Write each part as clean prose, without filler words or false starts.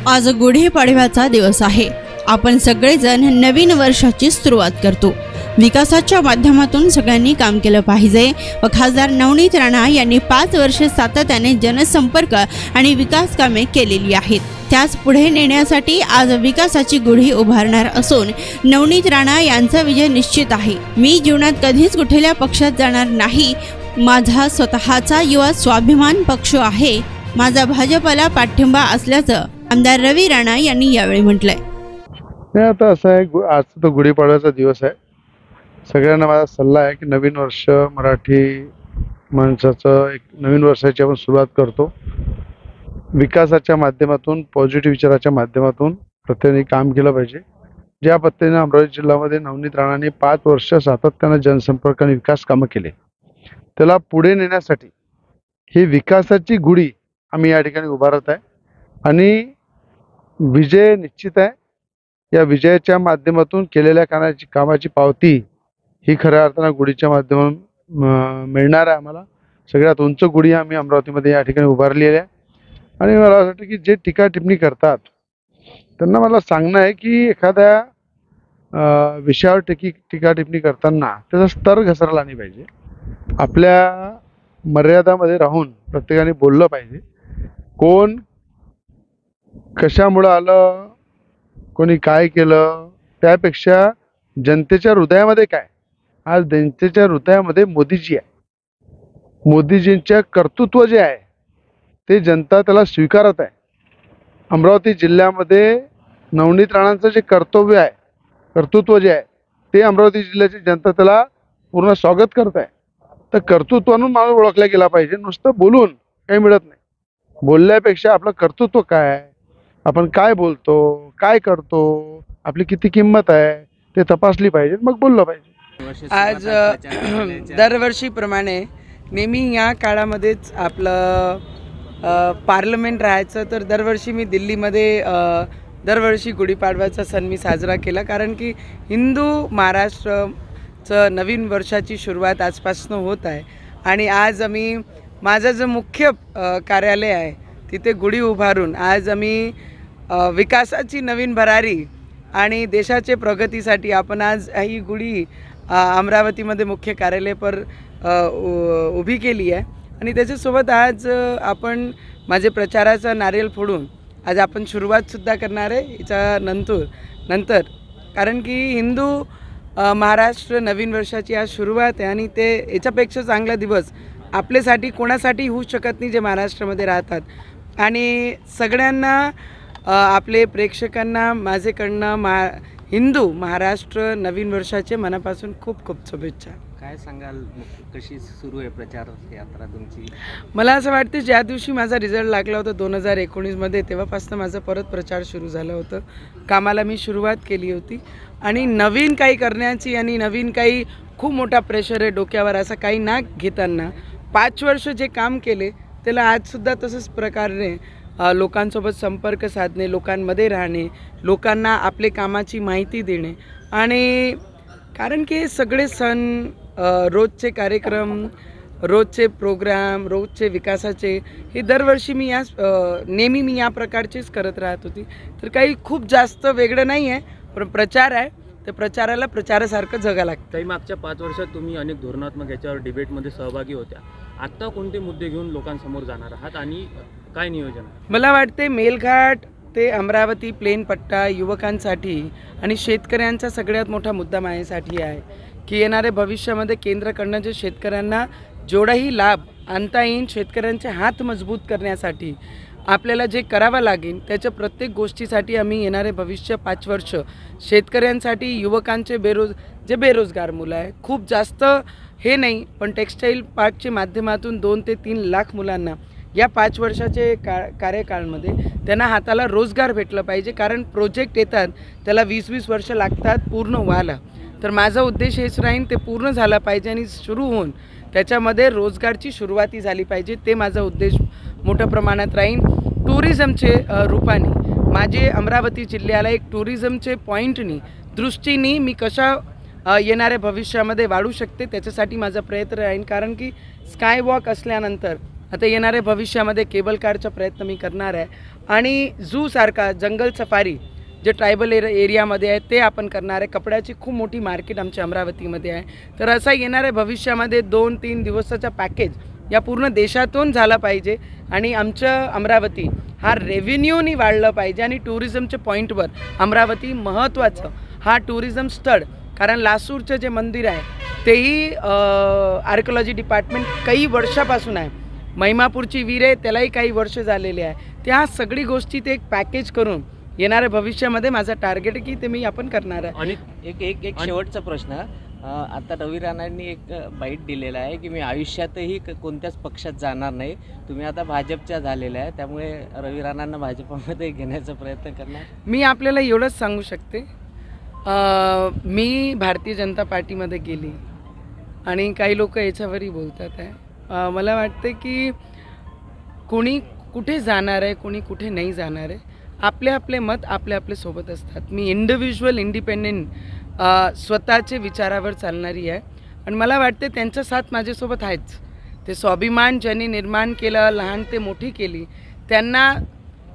आज गुढीपाडव्याचा दिवस आहे। आपण सगळेजण नवीन वर्षाची सुरुवात करतो। विकासाच्या माध्यमातून सगळ्यांनी काम केलं पाहिजे व खासदार नवनीत राणा यांनी 5 वर्षे सातत्याने जनसंपर्क आणि विकास कामे केलेली आहेत। त्याच पुढे नेण्यासाठी आज विकासाची गुढी उभारणार असून नवनीत राणा यांचा विजय निश्चित आहे। मी जीवनात कधीच कुठल्या पक्षात जाणार नाही। माझा स्वतःचा युवा स्वाभिमान पक्ष आहे। माझा भाजपला पाठिंबा असल्याचं आमदार रवी राणा यांनी यावेळी म्हटलंय। आता असं आहे, आज तो गुढीपाडव्याचा दिवस आहे। सगळ्यांना माझा सल्ला आहे की नवीन वर्ष मराठी माणसाचं एक नवीन वर्षाची आपण सुरुवात करतो। विकासाच्या माध्यमातून, पॉझिटिव्ह विचाराच्या माध्यमातून प्रत्येकाने काम केलं पाहिजे। ज्या पद्धतीने अमरावती जिल्ह्यामध्ये नवनीत राणांनी 5 वर्ष सातत्याने जनसंपर्क आणि विकास कामं केले, त्याला पुढे नेण्यासाठी ही विकासाची गुढी आम्ही या ठिकाणी उभारत आहे आणि विजय निश्चित आहे। या विजयाच्या माध्यमातून केलेल्या कामाची पावती ही खऱ्या अर्थानं गुढीच्या माध्यमातून मिळणार आहे। आम्हाला सगळ्यात उंच गुढी आम्ही अमरावतीमध्ये या ठिकाणी उभारलेली आहे आणि मला असं वाटतं की जे टीका टिप्पणी करतात त्यांना मला सांगणं आहे की एखाद्या विषयावर टीका टिप्पणी करताना त्याचा स्तर घसरला नाही पाहिजे। आपल्या मर्यादामध्ये राहून प्रत्येकाने बोललं पाहिजे। कोण कशामुळं आलं, कोणी काय केलं, त्यापेक्षा जनतेच्या हृदयामध्ये काय, आज जनतेच्या हृदयामध्ये मोदीजी आहे। मोदीजींचं कर्तृत्व जे आहे ते जनता त्याला स्वीकारत आहे। अमरावती जिल्ह्यामध्ये नवनीत राणांचं जे कर्तृत्व जे आहे ते अमरावती जिल्ह्याची जनता त्याला पूर्ण स्वागत करत आहे। तर कर्तृत्वानं माणूस ओळखला गेला पाहिजे। नुसतं बोलून काही मिळत नाही। बोलल्यापेक्षा आपलं कर्तृत्व काय आहे, आपण काय बोलतो, काय करतो, आपली किती किंमत आहे ते तपासली पाहिजे, मग बोललं पाहिजे। आज दरवर्षीप्रमाणे नेहमी या काळामध्येच आपलं पार्लमेंट राहायचं, तर दरवर्षी मी दिल्लीमध्ये दरवर्षी गुढीपाडव्याचा सण मी साजरा केला, कारण की हिंदू महाराष्ट्रचं नवीन वर्षाची सुरुवात आजपासून होत आहे। आणि आज आम्ही माझं जे मुख्य कार्यालय आहे तिथे गुढी उभारून आज आम्ही विकासाची नवीन भरारी आणि देशाचे प्रगतीसाठी आपण आज ही गुढी अमरावतीमध्ये मुख्य कार्यालय पर उभी केली आहे। आणि त्याच्यासोबत आज आपण माझे प्रचाराचा नारळ फोडून आज आपण सुरुवातसुद्धा करणार आहे याच्या नंतर कारण की हिंदू महाराष्ट्र नवीन वर्षाची आज सुरुवात आहे आणि ते याच्यापेक्षा चांगला दिवस आपल्यासाठी कोणासाठी होऊ शकत नाही जे महाराष्ट्रामध्ये राहतात। आणि सगळ्यांना आपले प्रेक्षकांना माझेकडनं हिंदू महाराष्ट्र नवीन वर्षाचे मनापासून खूप खूप शुभेच्छा। काय सांगाल, कशी सुरू आहे प्रचार यात्रा तुमची? मला असं वाटतं ज्या दिवशी माझा रिझल्ट लागला होता 2019मध्ये तेव्हापासून माझा परत प्रचार सुरू झाला होता। कामाला मी सुरुवात केली होती आणि नवीन काही करण्याची आणि नवीन काही खूप मोठा प्रेशर आहे डोक्यावर असं काही ना घेताना 5 वर्ष जे काम केले त्याला आजसुद्धा तसंच प्रकारे लोकांसोबत संपर्क साधणे, लोकांमध्ये राहणे, लोकांना आपले कामाची माहिती देणे आणि कारण की सगळे सण, रोजचे कार्यक्रम, रोजचे प्रोग्राम, रोजचे विकासाचे हे दरवर्षी मी नेहमी मी या प्रकारचेच करत राहत होती। तर काही खूप जास्त वेगळं नाही आहे, पण प्रचार आहे, तर प्रचाराला प्रचारासारखं जगा लागतं। काही मागच्या 5 वर्षात तुम्ही अनेक धोरणात्मक याच्यावर डिबेटमध्ये सहभागी होत्या। आता कोणते मुद्दे घेऊन लोकांसमोर जाणार आहात आणि काय नियोजन आहे? मला वाटते मेलघाट ते अमरावती प्लेन पट्टा युवकांसाठी आणि शेतकऱ्यांचा सगळ्यात मोठा मुद्दा माझ्यासाठी आहे की येणाऱ्या भविष्यामध्ये केंद्राकडनं जे शेतकऱ्यांना जेवढाही लाभ आणता येईल, शेतकऱ्यांचे हात मजबूत करण्यासाठी आपल्याला जे करावं लागेल त्याच्या प्रत्येक गोष्टीसाठी आम्ही येणारे भविष्य 5 वर्ष शेतकऱ्यांसाठी, युवकांचे बेरोजगार मुलं आहे खूप जास्त हे नाही, पण टेक्स्टाईल पार्कच्या माध्यमातून 2 ते 3 लाख मुलांना या 5 वर्षाचे कार्यकाळामध्ये त्यांना हाताला रोजगार भेटलं पाहिजे। कारण प्रोजेक्ट येतात त्याला 20-20 वर्ष लागतात पूर्ण व्हायला। तर माझा उद्देश हेच राहील, ते पूर्ण झाला पाहिजे आणि सुरू होऊन त्याच्यामध्ये रोजगारची सुरुवाती झाली पाहिजे। ते माझा उद्देश मोठ्या प्रमाणात राहील। टुरिझमचे रूपाने माझे अमरावती जिल्ह्याला एक टुरिझमचे पॉईंटनी दृष्टीने मी कशा येणाऱ्या भविष्यामध्ये वाढू शकते त्याच्यासाठी माझा प्रयत्न राहील। कारण की स्काय वॉक असल्यानंतर आता येणाऱ्या भविष्यामध्ये केबल कारचा प्रयत्न मी करणार आहे आणि झूसारखा जंगल सफारी जे ट्रायबल एरियामध्ये आहे ते आपण करणार आहे. कपड्याची खूप मोठी मार्केट आमच्या अमरावतीमध्ये आहे. तर असा येणाऱ्या भविष्यामध्ये 2-3 दिवसाचा पॅकेज या पूर्ण देशातून झाला पाहिजे आणि आमचं अमरावती हा रेव्हेन्यूनी वाढलं पाहिजे आणि टुरिझमच्या पॉईंटवर अमरावती महत्त्वाचं हा टुरिझम स्थळ. कारण लासूरचं जे मंदिर आहे तेही आर्किओलॉजी डिपार्टमेंट काही वर्षापासून आहे. महिमापूरची विहीर आहे त्यालाही काही वर्ष झालेले आहे. त्या सगळी गोष्टी ते एक पॅकेज करून येणाऱ्या भविष्यामध्ये माझा टार्गेट आहे की ते मी आपण करणार आहे. आणि एक शेवटचा प्रश्न, आता रवी राणांनी एक बाईट दिलेला आहे की मी आयुष्यातही कोणत्याच पक्षात जाणार नाही. तुम्ही आता भाजपच्या झालेल्या आहे, त्यामुळे रवी राणांना भाजपमध्ये घेण्याचा प्रयत्न करणार. मी आपल्याला एवढंच सांगू शकते, मी भारतीय जनता पार्टीमध्ये गेली आणि काही लोक याच्यावरही बोलतात आहे. मला वाटते की कोणी कुठे जाणार आहे कोणी कुठे नाही जाणार आहे, आपले आपले मत आपले आपले सोबत असतात. मी इंडिव्हिज्युअल इंडिपेंडेंट स्वतःचे विचारावर चालणारी आहे आणि मला वाटते त्यांचा साथ माझ्यासोबत आहेच. ते स्वाभिमान ज्यांनी निर्माण केलं, लहान ते मोठी केली, त्यांना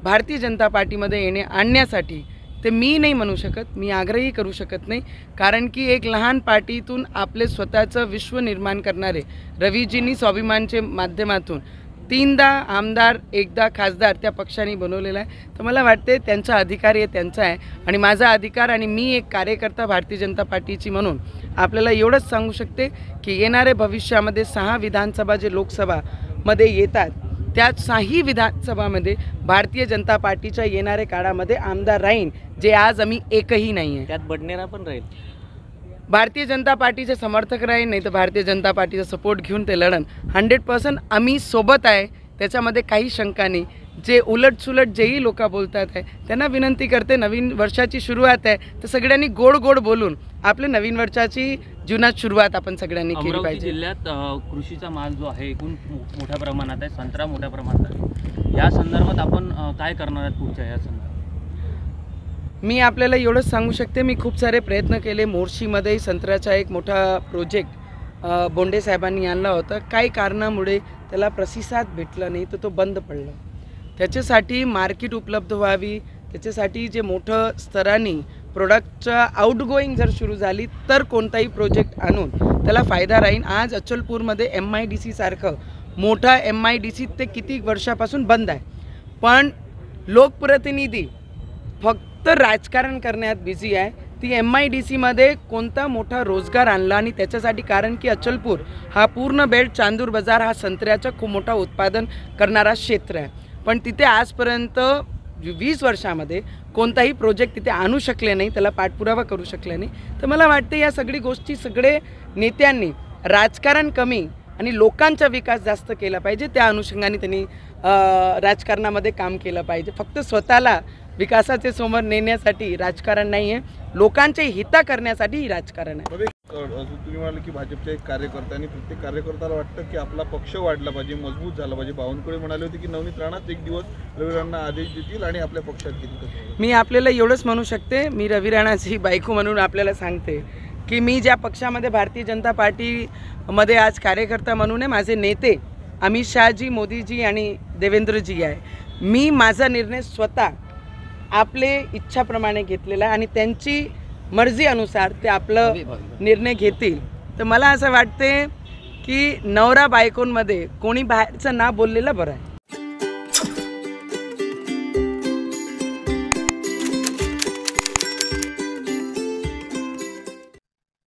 भारतीय जनता पार्टीमध्ये आणण्यासाठी ते मी नाही म्हणू शकत, मी आग्रही करू शकत नाही. कारण की एक लहान पार्टीतून आपले स्वतःचं विश्व निर्माण करणारे रवीजींनी स्वाभिमानचे माध्यमातून 3दा आमदार 1दा खासदार त्या पक्षाने बनवलेला आहे. तर मला वाटते त्यांचा अधिकार हे त्यांचा आहे आणि माझा अधिकार, आणि मी एक कार्यकर्ता भारतीय जनता पार्टीची म्हणून आपल्याला एवढंच सांगू शकते की येणाऱ्या भविष्यामध्ये 6 विधानसभा जे लोकसभामध्ये येतात त्या 6ही विधानसभामध्ये भारतीय जनता पार्टीच्या येणाऱ्या काळामध्ये आमदार राहीन, जे आज आम्ही एकही नाही आहे. त्यात बडनेरा पण राहील. भारतीय जनता पार्टीचे समर्थक राहील, नाही तर भारतीय जनता पार्टीचा सपोर्ट घेऊन ते लढण. 100% आम्ही सोबत आहे, त्याच्यामध्ये काही शंका नाही. जे उलटसुलट जेही लोक बोलतात आहे त्यांना विनंती करते, नवीन वर्षाची सुरुवात आहे तर सगळ्यांनी गोड गोड बोलून आपल्या नवीन वर्षाची जीवनात सुरुवात आपण सगळ्यांनी केली पाहिजे. जिल्ह्यात कृषीचा माल जो आहे एकूण मोठ्या प्रमाणात आहे, संत्रा मोठ्या प्रमाणात आहे. या संदर्भात आपण काय करणार आहात पुढच्या या संदर्भात? मी आपल्याला एवढंच सांगू शकते, मी खूप सारे प्रयत्न केले. मोर्शीमध्ये संत्र्याचा एक मोठा प्रोजेक्ट बोंडे साहेबांनी आणला होता. काही कारणामुळे त्याला प्रतिसाद भेटला नाही तर तो बंद पडला. त्याच्यासाठी मार्केट उपलब्ध व्हावी, त्याच्यासाठी जे मोठं स्तराने प्रोडक्टच्या आउटगोईंग जर सुरू झाली तर कोणताही प्रोजेक्ट आणून त्याला फायदा राहील. आज अचलपूरमध्ये MIDC सारखं मोठा MIDC ते किती वर्षापासून बंद आहे, पण लोकप्रतिनिधी फक्त राजकारण करण्यात बिझी आहे. ती MIDCमध्ये कोणता मोठा रोजगार आणला आणि त्याच्यासाठी, कारण की अचलपूर हा पूर्ण बेल्ट चांदूर बाजार हा संत्र्याचं खूप मोठा उत्पादन करणारा क्षेत्र आहे, पण तिथे आजपर्यंत 20 वर्षामध्ये कोणताही प्रोजेक्ट तिथे आणू शकले नाही, त्याला पाठपुरावा करू शकले नाही. तर मला वाटते या सगळी गोष्टी सगळे नेत्यांनी राजकारण कमी आणि लोकांचा विकास जास्त केला पाहिजे. त्या अनुषंगाने त्यांनी राजकारणामध्ये काम केलं पाहिजे. फक्त स्वतःला विकासाचे समोर नेण्यासाठी राजकारण नाही आहे, लोकांचे हित करण्यासाठी ही राजकारण आहे. तुम्ही म्हणाले की भाजपचे एक कार्यकर्ता आणि प्रत्येक कार्यकर्त्याला वाटतं की आपला पक्ष वाढला पाहिजे, मजबूत झाला पाहिजे. बावनकुळे म्हणाले होते की नवनीत राणाच एक दिवस रवी राणांना आदेश देतील आणि आपल्या पक्षात घेतील. मी आपल्याला एवढंच म्हणू शकते, मी रवी राणाची बायको म्हणून आपल्याला सांगते की मी ज्या पक्षामध्ये भारतीय जनता पार्टीमध्ये आज कार्यकर्ता म्हणून आहे, माझे नेते अमित शहाजी, मोदीजी आणि देवेंद्रजी आहे. मी माझा निर्णय स्वतः आपले इच्छाप्रमाणे घेतलेला आहे आणि त्यांची मर्जी अनुसार ते आपलं निर्णय घेतील. तर मला असं वाटते की नवरा बायकोंमध्ये कोणी बाहेरचं ना बोललेलं बरं आहे.